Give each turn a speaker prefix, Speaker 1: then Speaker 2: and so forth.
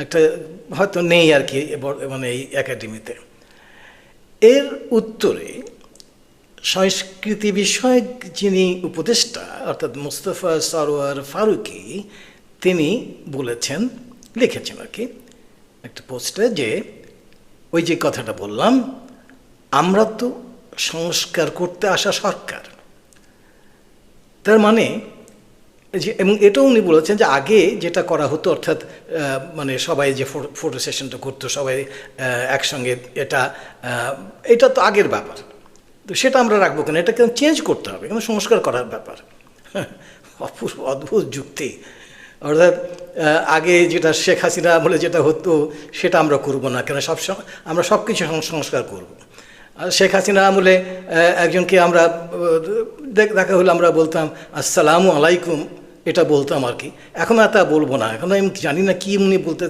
Speaker 1: একটা হয়তো নেই আর কি মানে এই একাডেমিতে। এর উত্তরে সংস্কৃতি বিষয়ক যিনি উপদেষ্টা অর্থাৎ মুস্তফা সরোয়ার ফারুকী তিনি বলেছেন, লিখেছেন আর কি একটা পোস্টে, যে ওই যে কথাটা বললাম, আমরা তো সংস্কার করতে আসা সরকার। তার মানে যে, এবং এটাও উনি বলেছেন যে আগে যেটা করা হতো, অর্থাৎ মানে সবাই যে ফটো সেশনটা করতো সবাই একসঙ্গে, এটা তো আগের ব্যাপার, তো সেটা আমরা রাখবো কেন, এটা কেন চেঞ্জ করতে হবে, কেন সংস্কার করার ব্যাপার। অপূর্ব অদ্ভুত যুক্তি। অর্থাৎ আগে যেটা শেখ হাসিনা বলে যেটা হতো সেটা আমরা করব না কেন, আমরা সব কিছু সংস্কার করব। আর শেখ হাসিনা আমলে একজনকে আমরা দেখা হলে আমরা বলতাম আসসালামু আলাইকুম, এটা বলতাম আর কি। এখন আর তা বলবো না, এখন আমি জানি না কি উনি বলতে